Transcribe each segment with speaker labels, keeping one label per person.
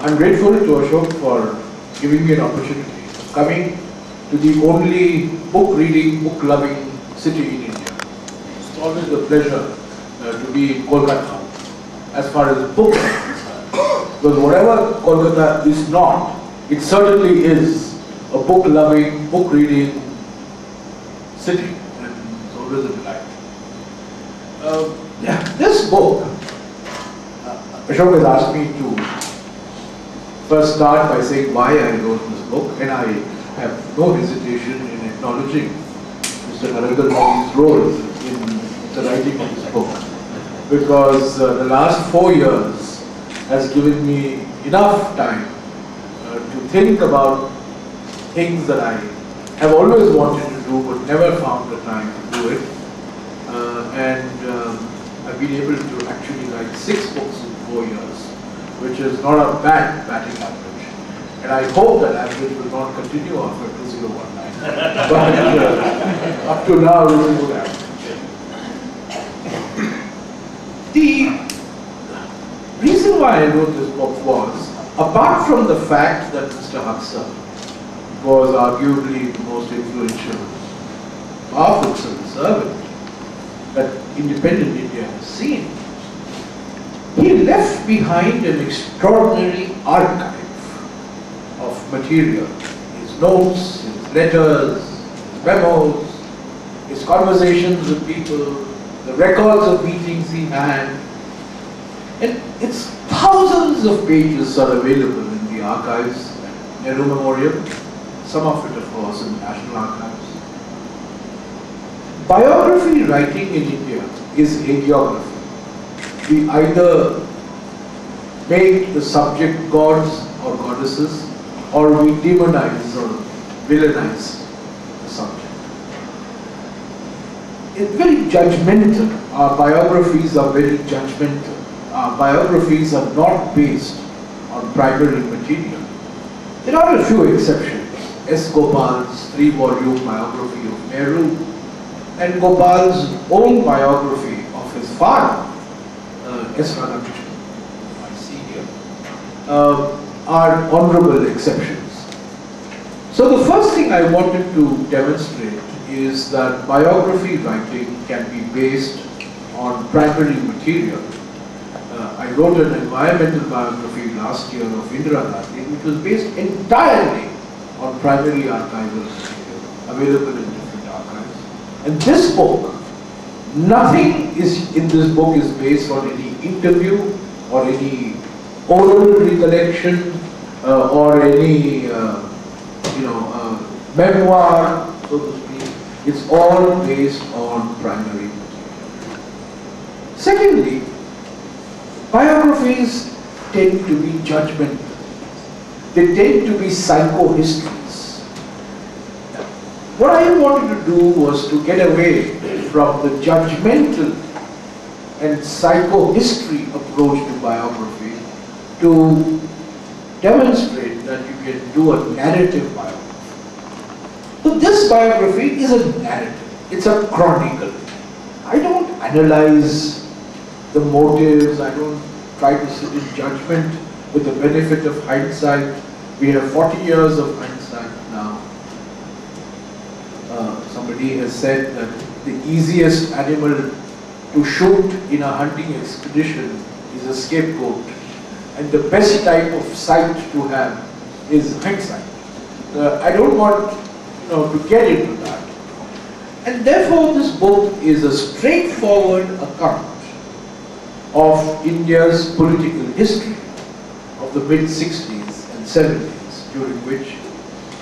Speaker 1: I'm grateful to Ashok for giving me an opportunity of coming to the only book reading, book loving city in India. It's always a pleasure to be in Kolkata as far as books are concerned. Because whatever Kolkata is not, it certainly is a book loving, book reading city, and it's always a delight. This book, Ashok has asked me to first start by saying why I wrote this book, and I have no hesitation in acknowledging Mr. Narendra Modi's role in the writing of this book, because the last 4 years has given me enough time to think about things that I have always wanted to do but never found the time to do it. I've been able to actually write 6 books in 4 years, which is not a bad batting average. And I hope that average will not continue after 2019. But up to now, it is a good average. The reason why I wrote this book was, apart from the fact that Mr. Haksar was arguably the most influential, powerful civil servant that independent India has seen, he left behind an extraordinary archive of material. His notes, his letters, his memos, his conversations with people, the records of meetings he had. And it's thousands of pages are available in the archives at Nehru Memorial, some of it of course in the National Archives. Biography writing in India is hagiography. We either make the subject gods or goddesses, or we demonize or villainize the subject. It's very judgmental. Our biographies are very judgmental. Our biographies are not based on primary material. There are a few exceptions. S. Gopal's 3-volume biography of Nehru, and Gopal's own biography of his father, S. Radhakrishnan, my senior, are honorable exceptions. So the first thing I wanted to demonstrate is that biography writing can be based on primary material. I wrote an environmental biography last year of Indira Gandhi, which was based entirely on primary archival material available in different archives. And this book, nothing is in this book is based on any interview or any oral recollection or any memoir, so to speak. It's all based on primary material. Secondly, biographies tend to be judgmental. They tend to be psychohistories. What I wanted to do was to get away from the judgmental and psychohistory approach to biography to demonstrate that you can do a narrative biography. So this biography is a narrative. It's a chronicle. I don't analyze the motives. I don't try to sit in judgment with the benefit of hindsight. We have 40 years of hindsight now. Somebody has said that the easiest animal to shoot in a hunting expedition is a scapegoat, and the best type of sight to have is hindsight. I don't want to get into that, and therefore this book is a straightforward account of India's political history of the mid-60s and 70s, during which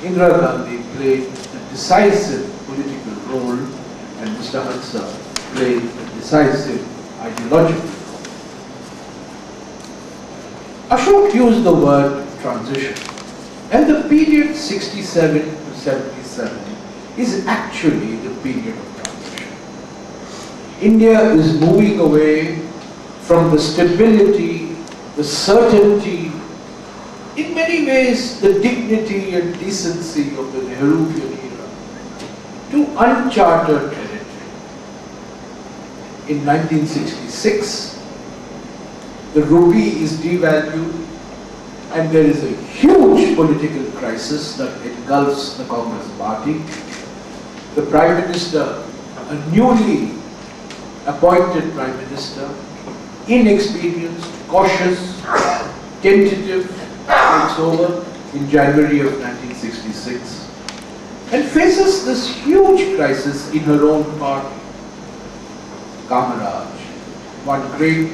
Speaker 1: Indira Gandhi played a decisive political role and Mr. Haksar played a decisive ideological role. Ashok used the word transition, and the period 67 to 77 is actually the period of transition. India is moving away from the stability, the certainty, in many ways the dignity and decency of the Nehruvian era, to uncharted territory. In 1966, the rupee is devalued, and there is a huge political crisis that engulfs the Congress party. The Prime Minister, a newly appointed Prime Minister, inexperienced, cautious, tentative, takes over in January of 1966 and faces this huge crisis in her own party. Kamaraj, one great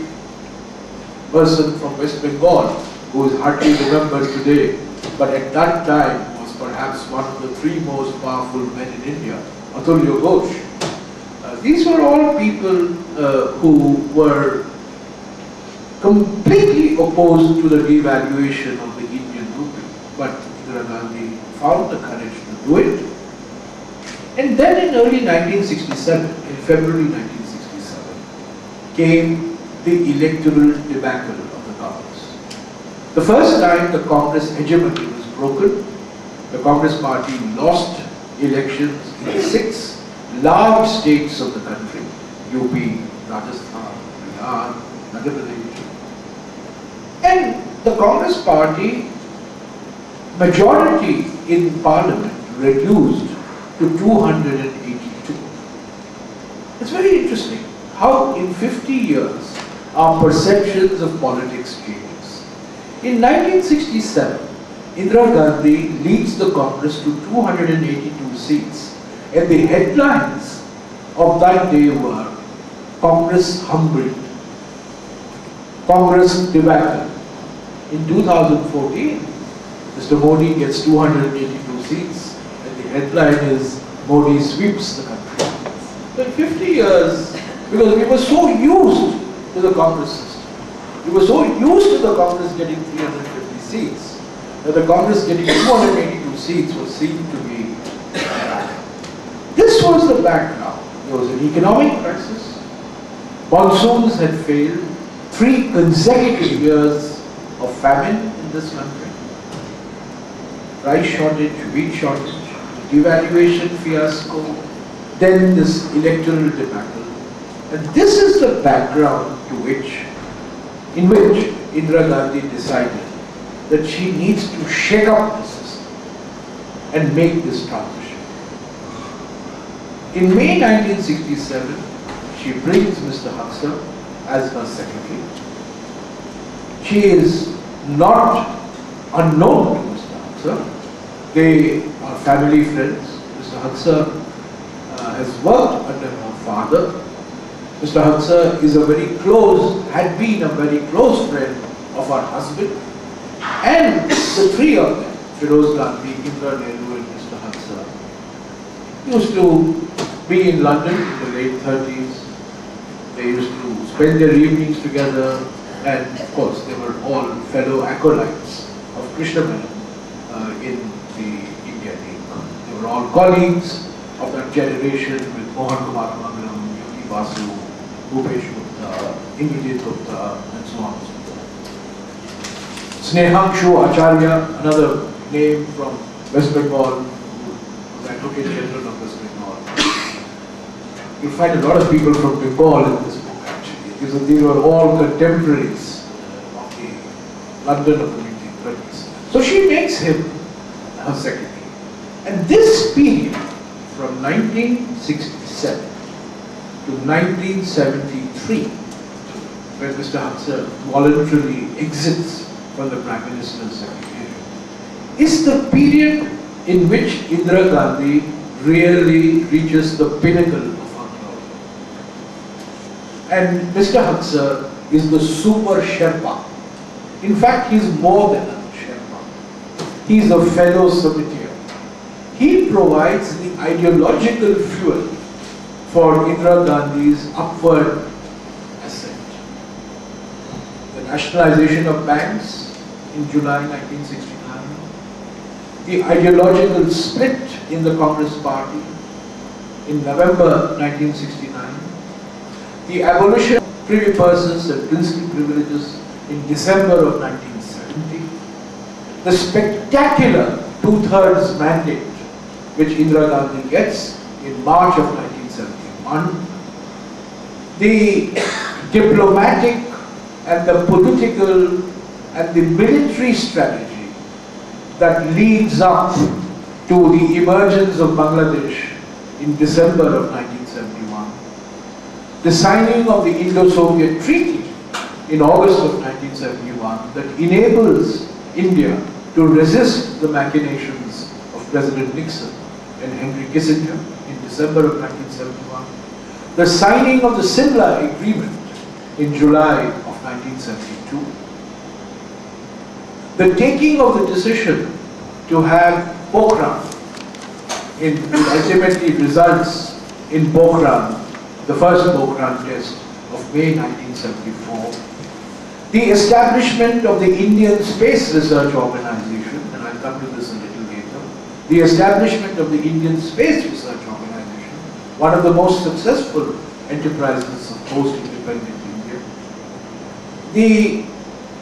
Speaker 1: person from West Bengal who is hardly remembered today, but at that time was perhaps one of the three most powerful men in India, Atulya Ghosh. These were all people who were completely opposed to the devaluation of the Indian rupee, but Indira Gandhi found the courage to do it. And then in early 1967, in February 1967, came the electoral debacle of the Congress. The first time the Congress hegemony was broken, the Congress party lost elections in 6 large states of the country, UP, Rajasthan, Bihar, Madhya Pradesh. And the Congress party majority in parliament reduced to 282. It's very interesting how in 50 years our perceptions of politics changes. In 1967, Indira Gandhi leads the Congress to 282 seats, and the headlines of that day were Congress humbled, Congress debacle. In 2014, Mr. Modi gets 282 seats, and the headline is Modi sweeps the country. So in 50 years, because we were so used to the Congress system, we were so used to the Congress getting 350 seats, that the Congress getting 282 seats was seen to be This was the background. There was an economic crisis, monsoons had failed, 3 consecutive years of famine in this country, rice shortage, wheat shortage, devaluation fiasco, then this electoral debacle. And this is the background in which Indira Gandhi decided that she needs to shake up the system and make this transition. In May 1967, she brings Mr. Haksar as her secretary. She is not unknown to Mr. Haksar. They are family friends. Mr. Haksar has worked under her father. Mr. Haksar is had been a very close friend of her husband. And the 3 of them, Firoz Gandhi, Indira Nehru and Mr. Haksar, used to be in London in the late 30s. They used to spend their evenings together, and of course they were all fellow acolytes of Krishnan in the Indian League. They were all colleagues of that generation with Mohan Kumar Mangalam, Yogi Basu, Bhupesh Gupta, Indrajit Gupta, and so on and so forth. Snehangshu Acharya, another name from West Bengal, who was Advocate General of West Bengal. You'll find a lot of people from Bengal in this book actually, because these were all contemporaries of the London of the 1930s. So she makes him her secretary. And this period, from 1967 to 1973, when Mr. Haksar voluntarily exits from the Prime Minister's secretariat, is the period in which Indira Gandhi really reaches the pinnacle of her glory. And Mr. Haksar is the super Sherpa. In fact, he is more than a Sherpa. He is a fellow Samitiya. He provides the ideological fuel for Indira Gandhi's upward ascent. The nationalization of banks in July 1969, the ideological split in the Congress party in November 1969, the abolition of privy purses and princely privileges in December of 1970, the spectacular 2/3 mandate which Indira Gandhi gets in March of 1971, the diplomatic and the political and the military strategy that leads up to the emergence of Bangladesh in December of 1971, the signing of the Indo-Soviet Treaty in August of 1971 that enables India to resist the machinations of President Nixon and Henry Kissinger in December of 1971, the signing of the Simla Agreement in July of 1972, the taking of the decision to have Pokhran, which ultimately results in Pokhran, the first Pokhran test of May 1974, the establishment of the Indian Space Research Organization, and I'll come to this a little later, the establishment of the Indian Space Research Organization, one of the most successful enterprises of post-independent India, the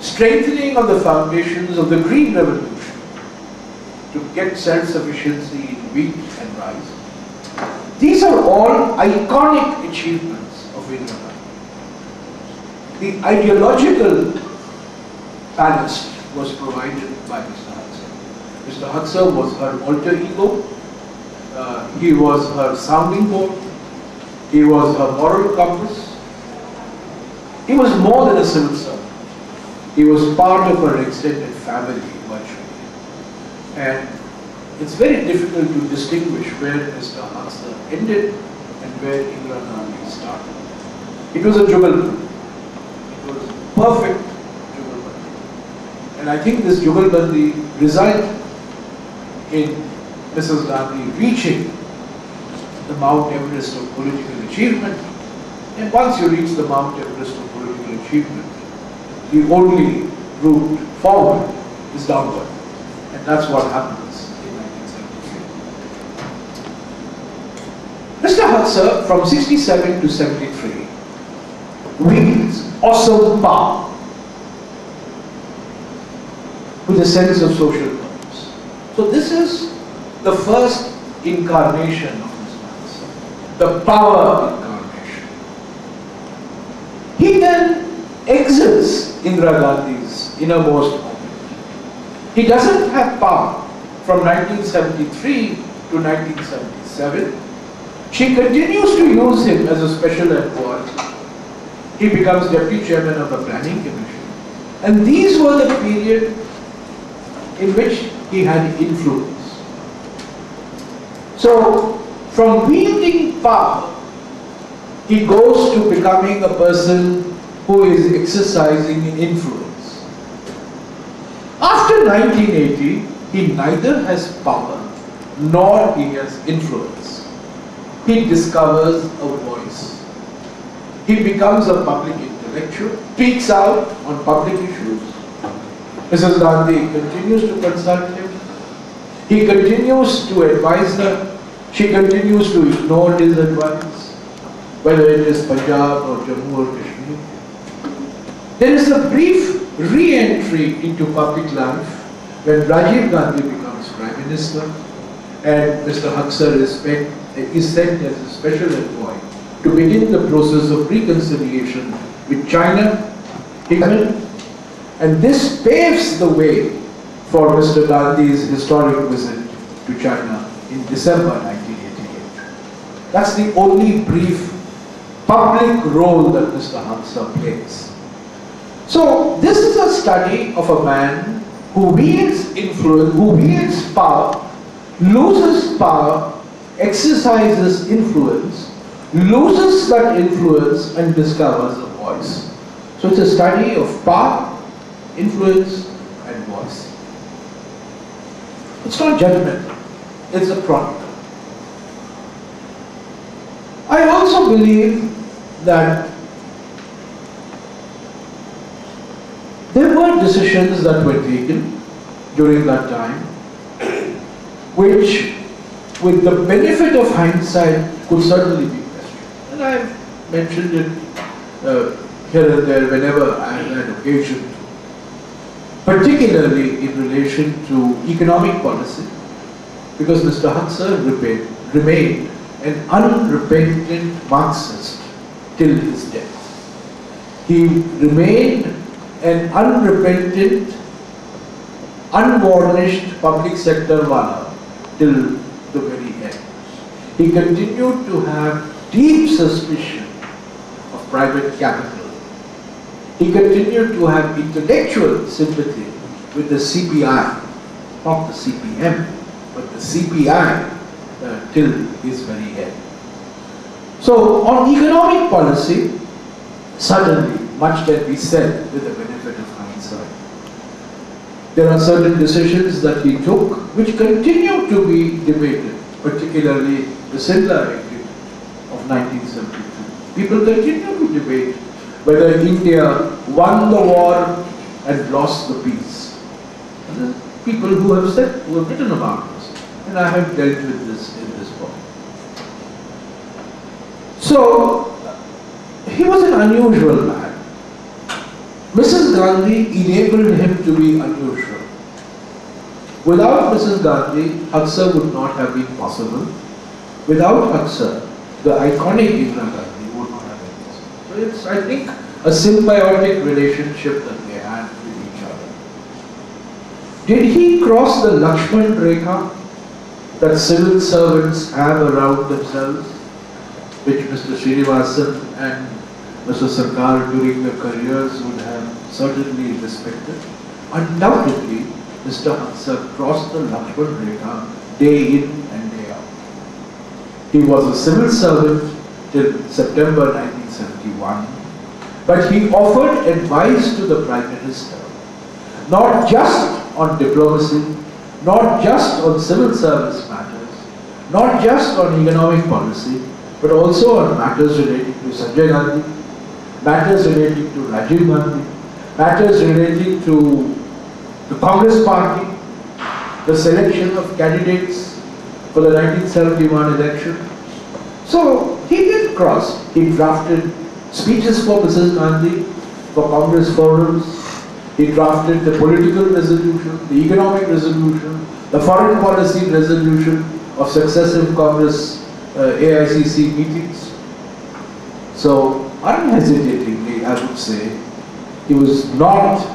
Speaker 1: strengthening of the foundations of the Green Revolution to get self-sufficiency in wheat and rice. These are all iconic achievements of Indira Gandhi. The ideological ballast was provided by Mr. Haksar. Mr. Haksar was her alter ego. He was her sounding board. He was her moral compass. He was more than a civil servant. He was part of her extended family, virtually. And it's very difficult to distinguish where Mr. Haksar ended and where Indira Gandhi started. It was a jugalbandi. It was perfect jugalbandi. And I think this jugalbandi resulted in Mrs. Gandhi reaching the Mount Everest of political achievement. And once you reach the Mount Everest of political achievement, the only route forward is downward. And that's what happens in 1973. Mr. Haksar, from 67 to 73, wields awesome power with a sense of social purpose. So this is the first incarnation of Mr. Haksar, the power incarnation. He then exits Indira Gandhi's innermost moment. He doesn't have power from 1973 to 1977. She continues to use him as a special envoy. He becomes deputy chairman of the planning commission. And these were the period in which he had influence. So, from wielding power, he goes to becoming a person who is exercising influence. After 1980, he neither has power nor he has influence. He discovers a voice. He becomes a public intellectual, speaks out on public issues. Mrs. Gandhi continues to consult him. He continues to advise her. She continues to ignore his advice, whether it is Punjab or Jammu or Kashmir. There is a brief re-entry into public life when Rajiv Gandhi becomes Prime Minister and Mr. Haksar is sent as a special envoy to begin the process of reconciliation with China. And this paves the way for Mr. Gandhi's historic visit to China in December 1988. That's the only brief public role that Mr. Haksar plays. So this is a study of a man who wields influence, who wields power, loses power, exercises influence, loses that influence and discovers a voice. So it's a study of power, influence and voice. It's not judgment, it's a chronicle. I also believe that there were decisions that were taken during that time which, with the benefit of hindsight, could certainly be questioned. And I have mentioned it here and there whenever I had occasion, particularly in relation to economic policy, because Mr. Haksar remained an unrepentant Marxist till his death. He remained an unrepentant, unvarnished public sector wala till the very end. He continued to have deep suspicion of private capital. He continued to have intellectual sympathy with the CPI, not the CPM, but the CPI till his very end. So on economic policy, suddenly much can be said with the benefit of hindsight. There are certain decisions that he took which continue to be debated, particularly the Simla Agreement of 1972. People continue to debate whether India won the war and lost the peace. And there are people who have said, who have written about this, and I have dealt with this in this book. So, he was an unusual man. Mrs. Gandhi enabled him to be unusual. Without Mrs. Gandhi, Haksar would not have been possible. Without Haksar, the iconic Indira Gandhi would not have been possible. So it's, I think, a symbiotic relationship that they had with each other. Did he cross the Lakshman Rekha that civil servants have around themselves, which Mr. Srinivasan and Mr. Sircar during their careers would have certainly respected? Undoubtedly, Mr. Haksar crossed the Lakshman Rekha day in and day out. He was a civil servant till September 1971, but he offered advice to the Prime Minister, not just on diplomacy, not just on civil service matters, not just on economic policy, but also on matters relating to Sanjay Gandhi, matters relating to Rajiv Gandhi, matters relating to the Congress party, the selection of candidates for the 1971 election. So he did cross. He drafted speeches for Mrs. Gandhi, for Congress forums. He drafted the political resolution, the economic resolution, the foreign policy resolution of successive Congress AICC meetings. So unhesitatingly, I would say, he was not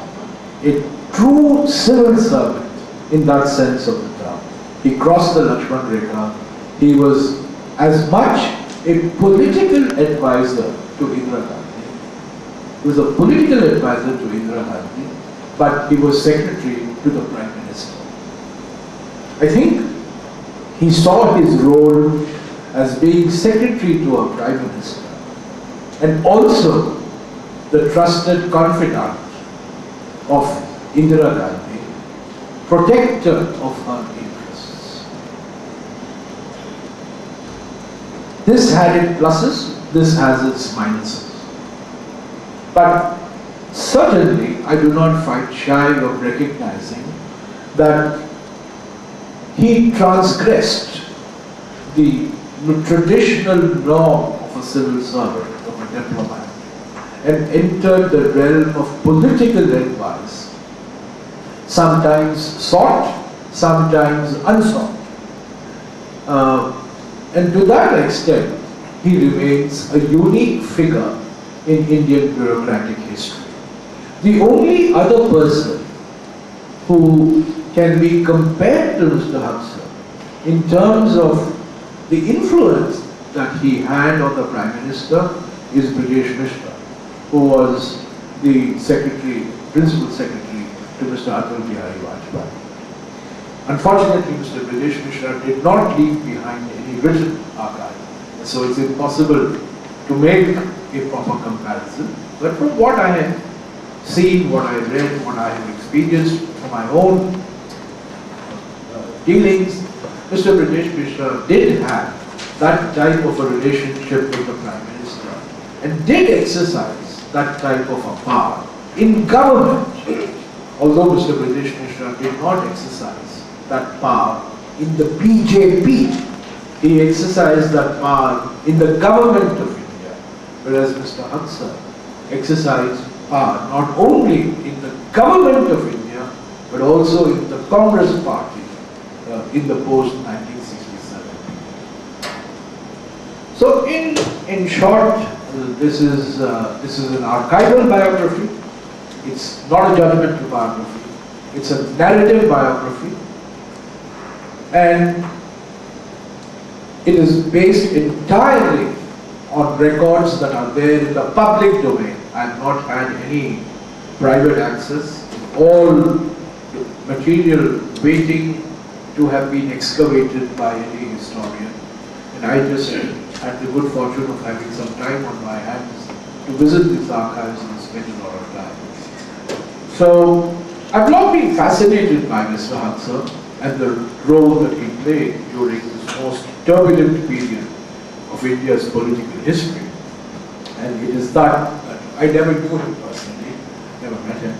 Speaker 1: a true civil servant in that sense of the term. He crossed the Lakshman Rekha. He was as much a political advisor to Indira Gandhi. He was a political advisor to Indira Gandhi, but he was secretary to the Prime Minister. I think he saw his role as being secretary to a Prime Minister and also the trusted confidant of Indira Gandhi, protector of her interests. This had its pluses, this has its minuses. But certainly I do not fight shy of recognizing that he transgressed the traditional norm of a civil servant, of a diplomat, and entered the realm of political advice, sometimes sought, sometimes unsought. And to that extent, he remains a unique figure in Indian bureaucratic history. The only other person who can be compared to Mr. Haksar in terms of the influence that he had on the Prime Minister is Brajesh Mishra, who was the secretary, principal secretary to Mr. Atal Bihari Vajpayee. Unfortunately, Mr. Brajesh Mishra did not leave behind any written archive, so it's impossible to make a proper comparison. But from what I have seen, what I have read, what I have experienced from my own dealings, Mr. Brajesh Mishra did have that type of a relationship with the Prime Minister and did exercise that type of a power in government, although Mr. Brajesh Mishra did not exercise that power in the BJP. He exercised that power in the government of India, whereas Mr. Haksar exercised power not only in the government of India, but also in the Congress party in the post-1967 period. So in short, this is an archival biography. It's not a judgmental biography. It's a narrative biography. And it is based entirely on records that are there in the public domain. I have not had any private access. All material waiting to have been excavated by any historian. And I just had the good fortune of having some time on my hands to visit these archives and spend a lot of time. So, I've long been fascinated by Mr. Haksar and the role that he played during this most turbulent period of India's political history. And it is that I never knew him personally, never met him.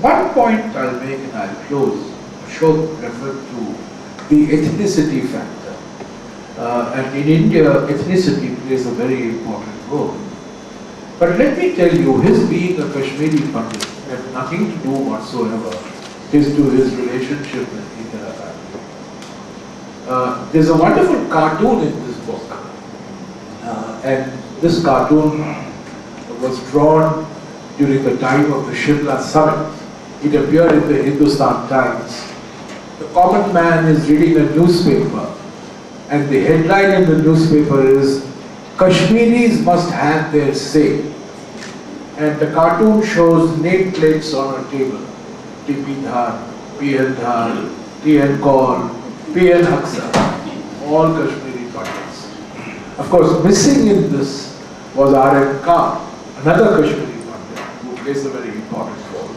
Speaker 1: One point I'll make and I'll close, should refer to the ethnicity factor. And in India, ethnicity plays a very important role. But let me tell you, his being a Kashmiri Pandit had nothing to do whatsoever to his relationship with Indira Gandhi. There's a wonderful cartoon in this book. And this cartoon was drawn during the time of the Shimla summit. It appeared in the Hindustan Times. The common man is reading a newspaper, and the headline in the newspaper is, Kashmiris must have their say. And the cartoon shows nameplates on a table. TP Dhar, PN Dhar, TN Kaur, PN Haksar, all Kashmiri Pandits. Of course, missing in this was R.M. Khan, another Kashmiri Pandit, who plays a very important role.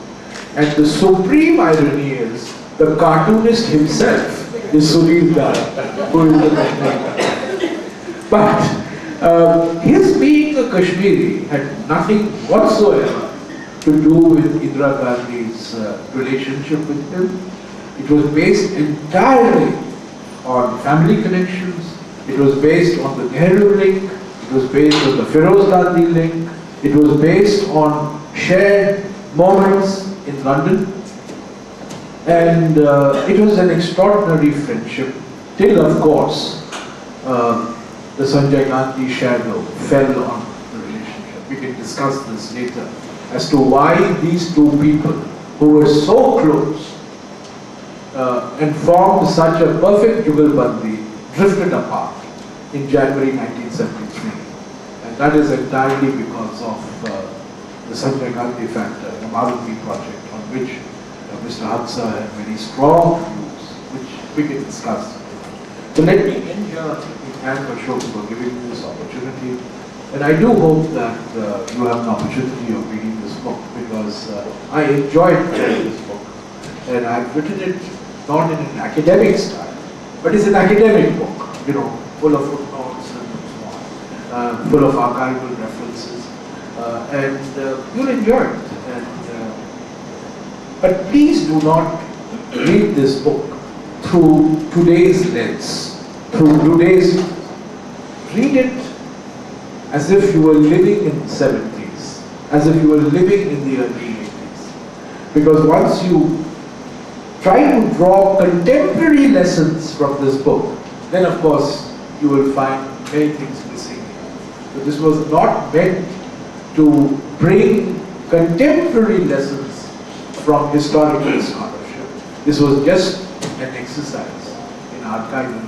Speaker 1: And the supreme irony is, the cartoonist himself is Sunil Dar, who is the Kashmiri. But his being a Kashmiri had nothing whatsoever to do with Indira Gandhi's relationship with him. It was based entirely on family connections. It was based on the Nehru link. It was based on the Feroz Gandhi link. It was based on shared moments in London. And it was an extraordinary friendship till, of course, the Sanjay Gandhi shadow fell on the relationship. We can discuss this later as to why these two people who were so close and formed such a perfect jugalbandi drifted apart in January 1973. And that is entirely because of the Sanjay Gandhi factor, the Maruti project, on which Mr. Haksar had very strong views, which we can discuss. So let me end here and thank Ashok for giving me this opportunity. And I do hope that you have an opportunity of reading this book, because I enjoyed reading this book. And I've written it not in an academic style, but it's an academic book, you know, full of footnotes and so on, full of archival references. And you'll enjoy it. But please do not read this book through today's lens, read it as if you were living in the 70s, as if you were living in the early 80s. Because once you try to draw contemporary lessons from this book, then of course you will find many things missing here. So this was not meant to bring contemporary lessons from historical scholarship. This was just an exercise in archival